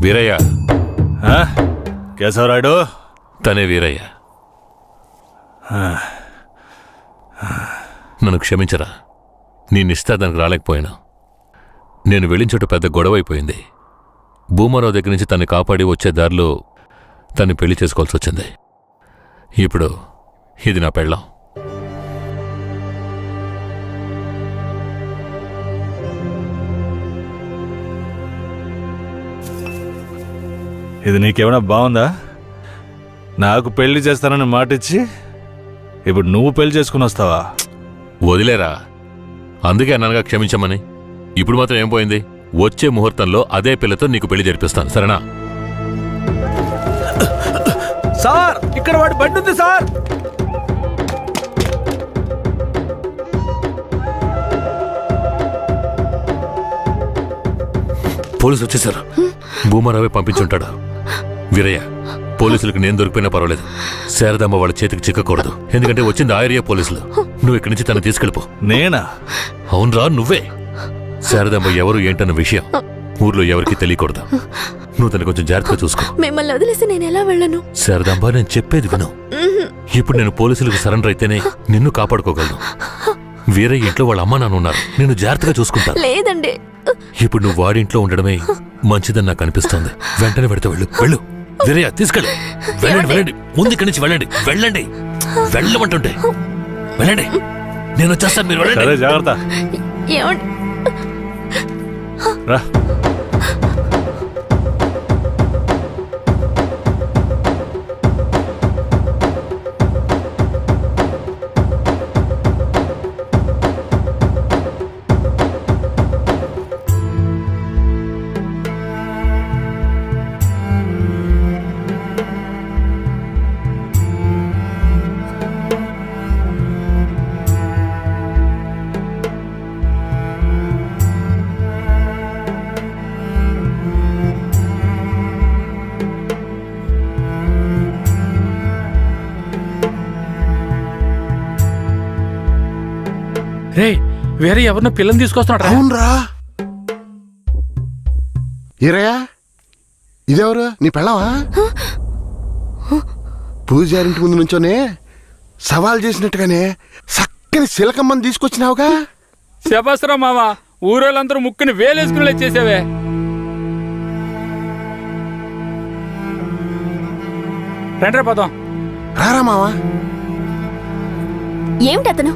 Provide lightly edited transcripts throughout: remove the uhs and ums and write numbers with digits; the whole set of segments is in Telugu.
వీరయ్య. కేశవరాయుడు తనే వీరయ్య. నన్ను క్షమించరా, నీ నిశ్చితార్థానికి రాలేకపోయాను. నేను వెళ్ళిన చోట పెద్ద గొడవ అయిపోయింది. భూమారావు దగ్గర నుంచి తన్ని కాపాడి వచ్చే దారిలో తన్ని పెళ్లి చేసుకోవాల్సి వచ్చింది. ఇప్పుడు ఇది నా పెళ్ళాం. ఇది నీకేమైనా బాగుందా? నాకు పెళ్లి చేస్తానని మాటిచ్చి ఇప్పుడు నువ్వు పెళ్లి చేసుకుని వస్తావా? వదిలేరా, అందుకే అన్నగా క్షమించమని. ఇప్పుడు మాత్రం ఏం పోయింది? వచ్చే ముహూర్తంలో అదే పిల్లతో నీకు పెళ్లి జరిపిస్తాను, సరేనా? సార్, ఇక్కడ వాడి బండి ఉంది సార్. పోలీసులు వచ్చేసారు. భూమారావే పంపించుంటాడు. వీరయ్య, పోలీసులకు నేను దొరికిపోయినా పర్వాలేదు, శారదమ్మ వాళ్ళ చేతికి చిక్కకూడదు. ఎందుకంటే వచ్చింది ఆ ఏరియా పోలీసులు. నువ్వు ఇక్కడి నుంచి తను తీసుకెళ్ళిపో. నేనా? అవునరా, నువ్వే. శారదమ్మ ఎవరు ఏంటన్న విషయం ఊర్లో ఎవరికి తెలియకూడదు. నువ్వు తను కొంచెం జాగ్రత్తగా చూసుకో. మిమ్మల్ని వదిలేసి నేను ఎలా వెళ్ళను? శారదాంబ, నేను చెప్పేది విను. ఇప్పుడు నేను పోలీసులకు సరెండర్ అయితేనే నిన్ను కాపాడుకోగలను. వేరే ఇంట్లో వాళ్ళ అమ్మ నాన్న ఉన్నారు, నేను జాగ్రత్తగా చూసుకుంటా. లేదండి, ఇప్పుడు నువ్వు వాడింట్లో ఉండడమే మంచిదని నాకు అనిపిస్తోంది. వెంటనే పెడితే వెళ్ళు. వెళ్ళు వీరయ్య, తీసుకెళ్ళు. వెళ్ళండి, వెళ్ళండి, ముందు ఇక్కడి నుంచి వెళ్ళండి. వెళ్ళండి, వెళ్ళమంటుంటే వెళ్ళండి. నేను వచ్చేస్తాను, మీరు వెళ్ళండి. జాగ్రత్త. రా. రే, వేరే ఎవరినో పిల్లని తీసుకొస్తున్నాడు. అవునరా. ఈరయ్యా, ఇదెవరు? నీ పెళ్ళవా? పూజారింటి ముందు నుంచోనే సవాల్ చేసినట్టుగానే చక్కని శిలకమ్మని తీసుకొచ్చినావుగా. శబాస్రా మామ, ఊరోళ్ళందరూ ముక్కుని వేలేసుకుని చేసావే. రండ్రా పదం. రారా మావా. ఏమిటతను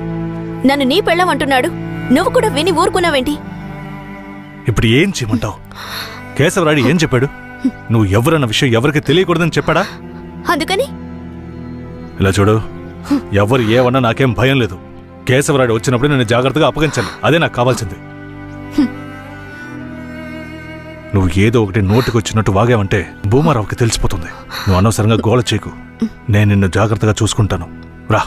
నన్ను నీ పెళ్ళమంటున్నాడు? నువ్వు కూడా విని ఊరుకున్నావేంటి? ఇప్పుడు ఏం చేయమంటావు? కేశవరాయుడు ఏం చెప్పాడు? నువ్వు ఎవరన్న విషయం ఎవరికి తెలియకూడదని చెప్పాడా? అందుకని ఇలా చూడు, ఎవరు ఏమన్నా నాకేం భయం లేదు. కేశవరాయుడు వచ్చినప్పుడు నేను జాగ్రత్తగా అప్పగించాలి, అదే నాకు కావాల్సింది. నువ్వు ఏదో ఒకటి నోటికి వచ్చినట్టు వాగావంటే భూమారావుకి తెలిసిపోతుంది. నువ్వు అనవసరంగా గోల చేయకు. నేను నిన్ను జాగ్రత్తగా చూసుకుంటాను. రా,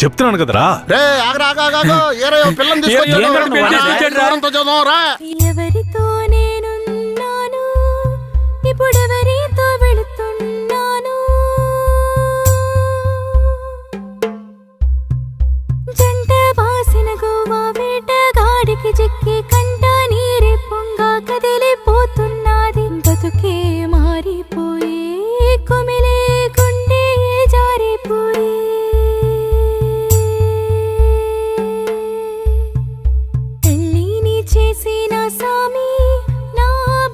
చెప్తున్నాను కదరా. ఎవరితో నేనున్నాను, ఇప్పుడెవరితో వెళుతున్నాను? జంట బాసిన గోవా వేటగాడికి చిక్కి కంట నీరే పొంగ కదిలిపోతున్నది. బతుకే మారిపోయి కుమిలే గుండె జారిపోయి చేసిన సామి నా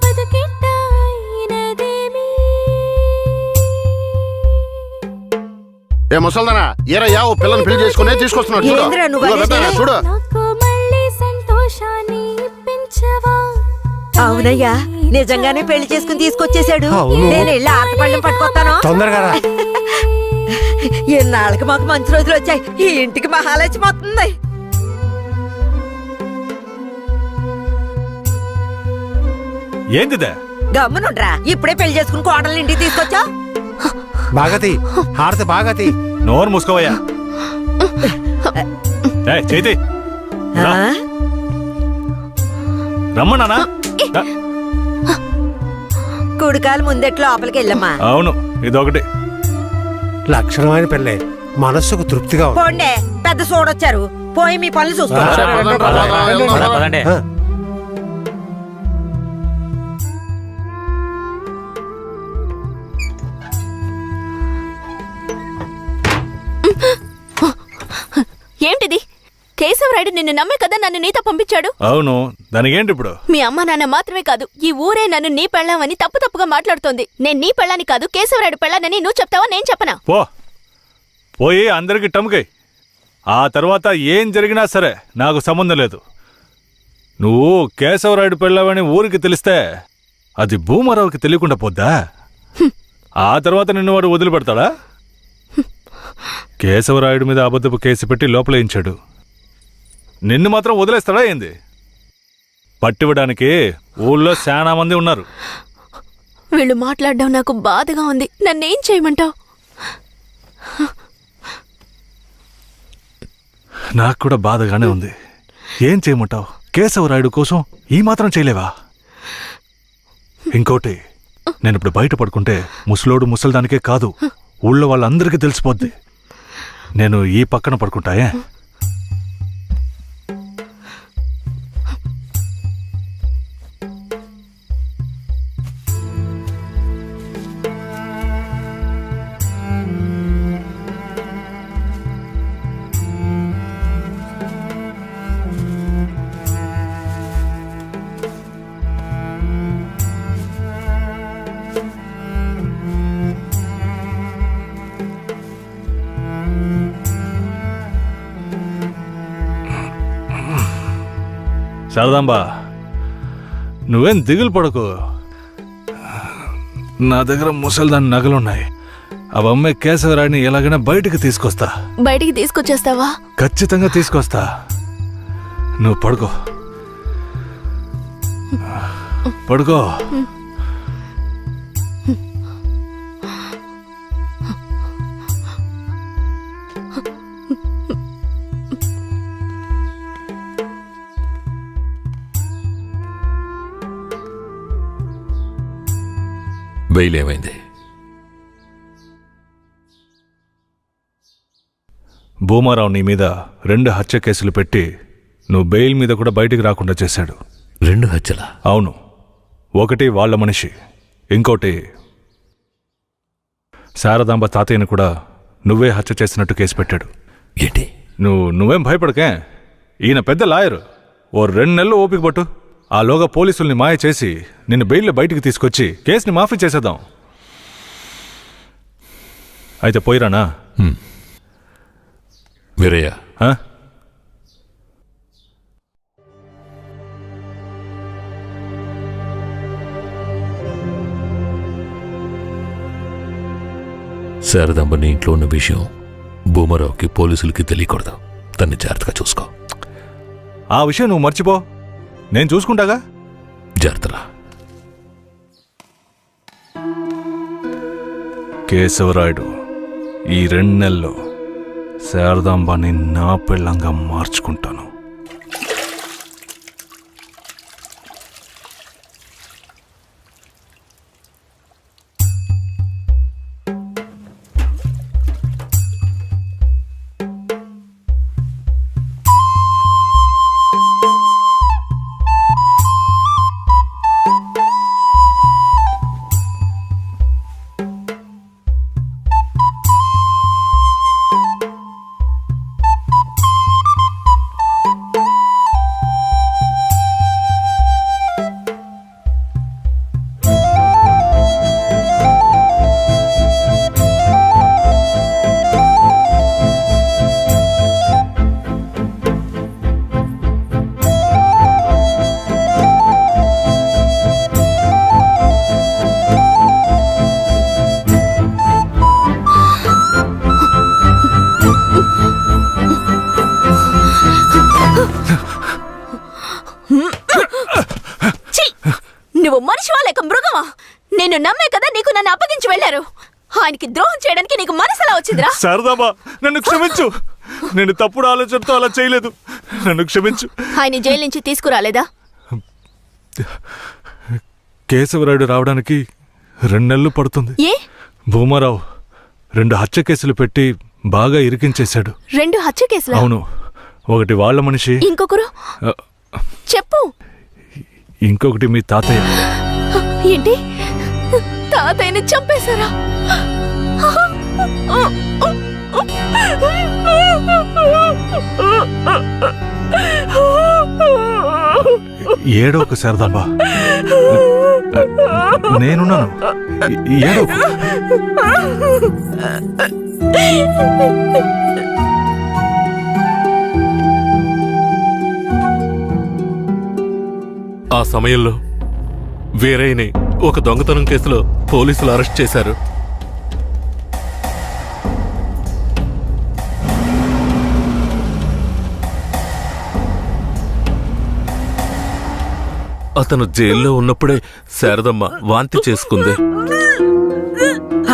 బతుకెట్ట అయినదేమి? ఏ ముసల్దానా, ఈరయ్యా ఓ పిల్లని పెళ్లి చేసుకునే తీసుకొస్తున్నాడు. చూడు. నాకు మళ్ళీ సంతోషాన్ని పెంచవా? అవునయ్యా, నిజంగానే పెళ్లి చేసుకుని తీసుకొచ్చేసాడు. నేను వెళ్ళి ఆటపళ్ళం పట్టుకొస్తాను. తొందరగా. ఎన్నాళ్ళకి మాకు మంచి రోజులు వచ్చాయి. ఈ ఇంటికి మహాలక్ష్మి వస్తుంది. ఏందిదే? గమ్మునుండ్రా, ఇప్పుడే పెళ్లి చేసుకుని కోడల్ని ఇంటికి తీసుకొచ్చా. బాగతి, హారతి బాగతి. నోరు మూసుకోవయ్యా. చేతి రమ్మన్నానా? కుడికాలు ముందెట్లో లోపలికి వెళ్ళమ్మా. అవును, ఇదొకటి లక్షణమైన పెళ్ళే, మనస్సుకు తృప్తిగా ఉంది. పోండే, పెద్ద సోడొచ్చారు. పోయి మీ పనులు చూసుకోండి. కేశవరాయుడు నిన్ను నమ్మే కదా నన్ను నీతో పంపించాడు. అవును, దానికేంటి ఇప్పుడు? మీ అమ్మ నాన్న మాత్రమే కాదు, ఈ ఊరే నన్ను నీ పెళ్ళామని తప్పుగా మాట్లాడుతోంది. నేను నీ పెళ్ళాని కాదు, కేశవరాయుడు పెళ్ళానని నువ్వు చెప్తావా నేను చెప్పనా? పోయి అందరికి టముకై. ఆ తర్వాత ఏం జరిగినా సరే నాకు సంబంధం లేదు. నువ్వు కేశవరాయుడు పెళ్ళావని ఊరికి తెలిస్తే అది భూమారావుకి తెలియకుండా పోద్దా? ఆ తర్వాత నిన్ను వాడు వదిలిపెడతాడా? కేశవరాయుడు మీద అబద్ధపు కేసు పెట్టి లోపలేయించాడు. నిన్ను మాత్రం వదిలేస్తాడా ఏంది? పట్టివ్వడానికి ఊళ్ళో చాలా మంది ఉన్నారు. వీళ్ళు మాట్లాడడం నాకు బాధగా ఉంది. నన్నేం చేయమంటావు? నాకు కూడా బాధగానే ఉంది. ఏం చేయమంటావు? కేశవరాయుడు కోసం ఈ మాత్రం చేయలేవా? ఇంకోటి, నేను ఇప్పుడు బయట పడుకుంటే ముసలోడు ముసలిదానికే కాదు, ఊళ్ళో వాళ్ళందరికీ తెలిసిపోద్ది. నేను ఈ పక్కన పడుకుంటాయే. శారదాంబా, నువ్వేం దిగులు పడకు. నా దగ్గర ముసలిదాని నగలున్నాయి. అవమ్మే కేశవరాయుడిని ఎలాగైనా బయటికి తీసుకొస్తా. బయటికి తీసుకొచ్చేస్తావా? ఖచ్చితంగా తీసుకొస్తా. నువ్వు పడుకో, పడుకో. బెయిల్ ఏమైంది? భూమారావు నీ మీద 2 హత్య కేసులు పెట్టి నువ్వు బెయిల్ మీద కూడా బయటికి రాకుండా చేశాడు. 2 హత్యలా? అవును. ఒకటి వాళ్ళ మనిషి, ఇంకోటి శారదాంబ తాతయ్యను కూడా నువ్వే హత్య చేసినట్టు కేసు పెట్టాడు. ఏంటి? నువ్వేం భయపడకే. ఈయన పెద్ద లాయరు. ఓ 2 నెలలు ఓపిక పట్టు. ఆలోగా పోలీసుల్ని మాయ చేసి నిన్ను బెయిల్లో బయటికి తీసుకొచ్చి కేసుని మాఫీ చేసేద్దాం. అయితే పోయిరానా? వీరయ్య, ఆ? శారదాంబ నీ ఇంట్లో ఉన్న విషయం భూమారావుకి పోలీసులకి తెలియకూడదు. తన్ని జాగ్రత్తగా చూసుకో. ఆ విషయం నువ్వు మర్చిపో, నేను చూసుకుంటాగా. జాగ్రత్తలా. కేశవరాయుడు ఈ 2 నెలల్లో శారదాంబాని నా పెళ్ళంగా మార్చుకుంటాను. నువ్వు మనిషివా లేక మృగమా? నేను నమ్మే కదా నీకు నన్ను అప్పగించి వెళ్లారు. ఆయనకి ద్రోహం చేయడానికి నీకు మనసులా వచ్చిందిరా? శారదాంబా, నన్ను క్షమించు. నేను తప్పుడు ఆలోచనతో అలా చేయలేదు. నన్ను క్షమించు. ఆయన జైలు నుంచి తీసుకురాలేదా? కేశవరాయుడు రావడానికి 2 నెలలు పడుతుంది. ఏ? భూమారావు 2 హత్య కేసులు పెట్టి బాగా ఇరికించేశాడు. 2 హత్య కేసులా? అవును. ఒకటి వాళ్ళ మనిషి, ఇంకొకరు చెప్పు. ఇంకొకటి మీ తాతయ్య. ఏంటి? తాతయ్యని చంపేశారా? ఏడోకు శారదాంబ, నేనున్నాను. ఏడోకు. ఆ సమయంలో వీరయ్యని ఒక దొంగతనం కేసులో పోలీసులు అరెస్ట్ చేశారు. అతను జైల్లో ఉన్నప్పుడే శారదమ్మ వాంతి చేసుకుంది.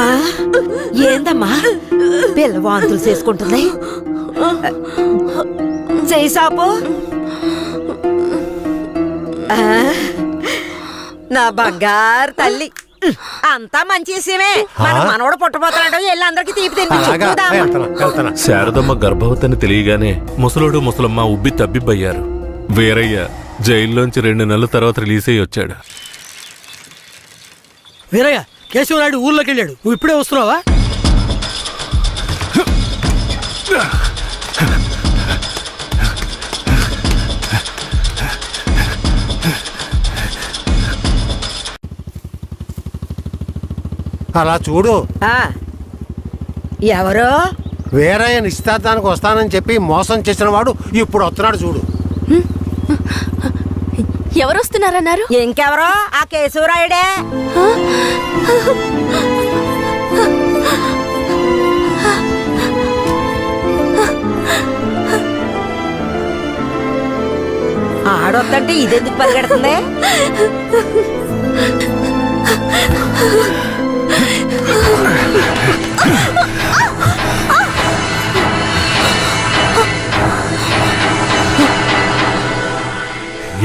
ఆ, ఏందమ్మా పిల్ల వాంతులు చేసుకుంటుంది? చేయి సాపు. ఆ, నా బంగారు తల్లి, అంతా మంచి విషయమే. మన మనవడు పుట్టబోతున్నాడు, వెళ్ళి అందరికి తీపి అలాగా తినిపించు. వెళ్తాను. శారదమ్మ గర్భవతిని తెలియగానే ముసలోడు ముసలమ్మ ఉబ్బి తబ్బిబ్బయ్యారు. వీరయ్య జైల్లోంచి 2 నెలల తర్వాత రిలీజ్ అయ్యి వచ్చాడు. వీరయ్య, కేశవరాయుడు ఊర్లోకి వెళ్ళాడు. నువ్వు ఇప్పుడే వస్తున్నావా? అలా చూడు, ఆ, ఎవరో వేరయ్య నిశ్చితార్థానికి వస్తానని చెప్పి మోసం చేసిన వాడు ఇప్పుడు వస్తున్నాడు చూడు. ఎవరొస్తున్నారన్నారు? ఇంకెవరో ఆ కేశవరాయుడే. ఆడొద్దంటే ఇదెందుకు పరిగెడుతుంది?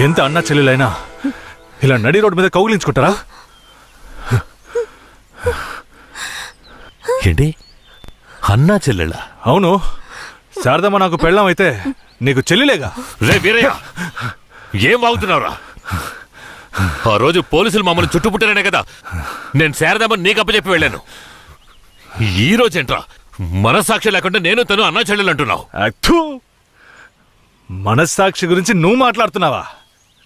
ఎంత అన్నా చెల్లెలైనా ఇలా నడి రోడ్డు మీద కౌగిలించుకుంటారా? ఏంటి అన్నా చెల్లెళ్ళా? అవును, శారదమ్మ నాకు పెళ్ళాం అయితే నీకు చెల్లిలేగా. రే వీరయ్య, ఏం వాగుతున్నావురా? ఆ రోజు పోలీసులు మమ్మల్ని చుట్టుముట్టారనే కదా నేను శారదామ్మని నీకు అప్పచెప్పి వెళ్ళాను. ఈ రోజేంట్రా మనస్సాక్షి లేకుండా నేను తను అన్నా చెల్లెలు అంటున్నావు? అత్తు, మనస్సాక్షి గురించి నువ్వు మాట్లాడుతున్నావా?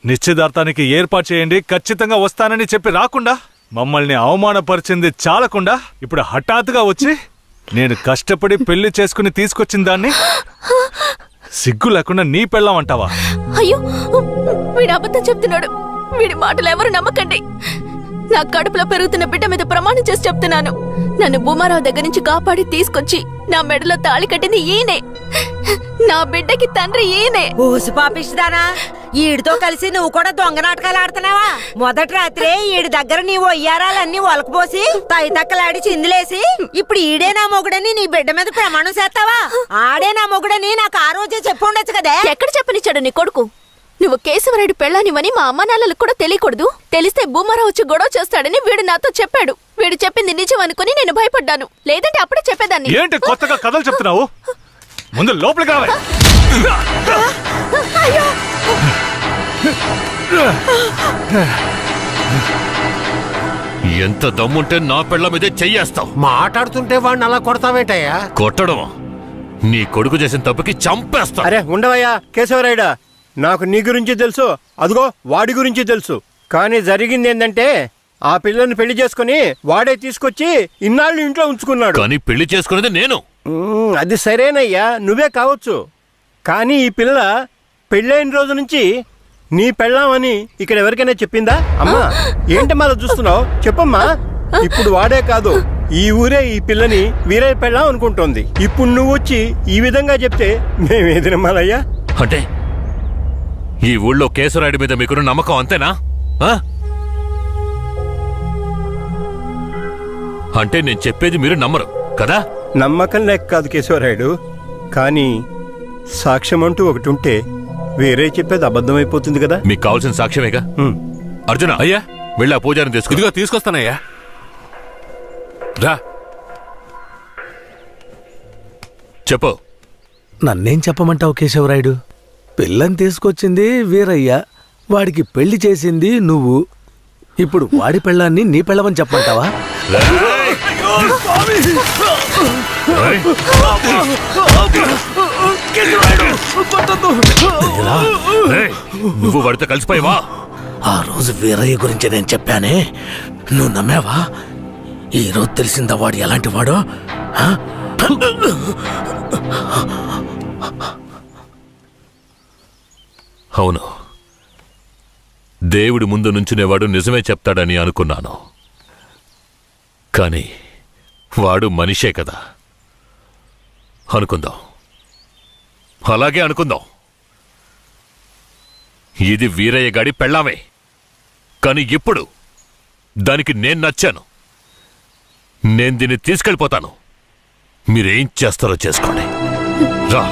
నిశ్చితార్థానికి ఏర్పాటు చేయండి, ఖచ్చితంగా వస్తానని చెప్పి రాకుండా మమ్మల్ని అవమానపరిచింది చాలకుండా ఇప్పుడు హఠాత్తుగా వచ్చి నేను కష్టపడి పెళ్లి చేసుకుని తీసుకొచ్చిన దాన్ని సిగ్గు లేకుండా నీ పెళ్ళాం అంటావా? అయ్యో, వీడు అబద్ధం చెప్తున్నాడు. వీడి మాటలు ఎవరు నమ్మకండి. నా కడుపులో పెరుగుతున్న బిడ్డ మీద ప్రమాణం చేసి చెప్తున్నాను. నన్ను భూమారావు దగ్గర నుంచి కాపాడి తీసుకొచ్చి నా మెడలో తాళి కట్టింది ఈయనే. నా బిడ్డకి తండ్రి ఈయనే. ఊసి పాపిస్తానా? ఈడితో కలిసి నువ్వు కూడా దొంగ నాటకాలు ఆడుతున్నావా? మొదటి రాత్రే ఈడి దగ్గర నీ ఒయ్యారాలన్నీ ఒలకపోసి తైతక్కలాడి చిందులేసి ఇప్పుడు ఈడే నా మొగుడని నీ బిడ్డ మీద ప్రమాణం చేస్తావా? ఆడే నా మొగుడని నాకు ఆ రోజే చెప్పు ఉండొచ్చు కదే. ఎక్కడ చెప్పనిచ్చాడు నీ కొడుకు? నువ్వు కేశవరాయుడు పెళ్ళానివని మా అమ్మ నాన్నలకు కూడా తెలియకూడదు. తెలిస్తే భూమారావు వచ్చి గొడవ చేస్తాడని వీడు నాతో చెప్పాడు. వీడు చెప్పింది నిజం అనుకుని నేను భయపడ్డాను. లేదంటే అప్పుడే చెప్పేదాన్ని. ఏంటి కొత్తగా కథలు చెప్తున్నావు? ముందు లోపలికి రావాలి. ఎంత దమ్ముంటే నా పెళ్ళ మీదే చెయ్యేస్తావు? మాట్లాడుతుంటే వాడిని అలా కొడతావేంటయ్యా? కొట్టడమా? నీ కొడుకు చేసిన తప్పుకి చంపేస్తా. అరే ఉండవయ్యా కేశవరాయుడా, నాకు నీ గురించి తెలుసు, అదిగో వాడి గురించి తెలుసు. కానీ జరిగింది ఏంటంటే ఆ పిల్లని పెళ్లి చేసుకుని వాడే తీసుకొచ్చి ఇన్నాళ్ళు ఇంట్లో ఉంచుకున్నాడు. కానీ పెళ్లి చేసుకునేది నేను. అది సరేనయ్యా, నువ్వే కావచ్చు. కానీ ఈ పిల్ల పెళ్ళైన రోజు నుంచి నీ పెళ్ళామని ఇక్కడ ఎవరికైనా చెప్పిందా? అమ్మా ఏంటి మళ్ళీ చూస్తున్నావు? చెప్పమ్మా. ఇప్పుడు వాడే కాదు, ఈ ఊరే ఈ పిల్లని వీరయ్య పెళ్ళాం అనుకుంటోంది. ఇప్పుడు నువ్వు వచ్చి ఈ విధంగా చెప్తే మేమేది నమ్మాలయ్యా? అంటే ఈ ఊళ్ళో కేశవరాయుడి మీద మీకున్న నమ్మకం అంతేనా? ఆ? అంటే నేను చెప్పేది మీరు నమ్మరు కదా? నమ్మకం లేక కాదు కేశవరాయుడు, కానీ సాక్ష్యం అంటూ ఒకటి ఉంటే వేరే చెప్పేది అబద్ధమైపోతుంది కదా. మీకు కావాల్సిన సాక్ష్యమేగా. అర్జున, అయ్యా, వెళ్ళి ఆ పూజారిని తీసుకో. ఇదిగో తీసుకొస్తానయ్యా. రా. చెప్పు. నన్నేం చెప్పమంటావు కేశవరాయుడు? పిల్లని తీసుకొచ్చింది వీరయ్య, వాడికి పెళ్లి చేసింది నువ్వు. ఇప్పుడు వాడి పెళ్ళాన్ని నీ పెళ్ళమని చెప్పమంటావా? రేయ్! రేయ్! రేయ్, నువ్వు వాడితో కలిసిపోయావా? ఆ రోజు వీరయ్య గురించి నేను చెప్పానే, నువ్వు నమ్మావా? ఈ రోజు తెలిసిందా వాడు ఎలాంటి వాడో? ఆ? అవును, దేవుడి ముందు నుంచునేవాడు నిజమే చెప్తాడని అనుకున్నాను. కానీ వాడు మనిషే కదా. అనుకుందాం, అలాగే అనుకుందాం. ఇది వీరయ్య గాడి పెళ్ళామే. కానీ ఇప్పుడు దానికి నేను నచ్చాను. నేను దీన్ని తీసుకెళ్ళిపోతాను. మీరేం చేస్తారో చేసుకోండి. రా.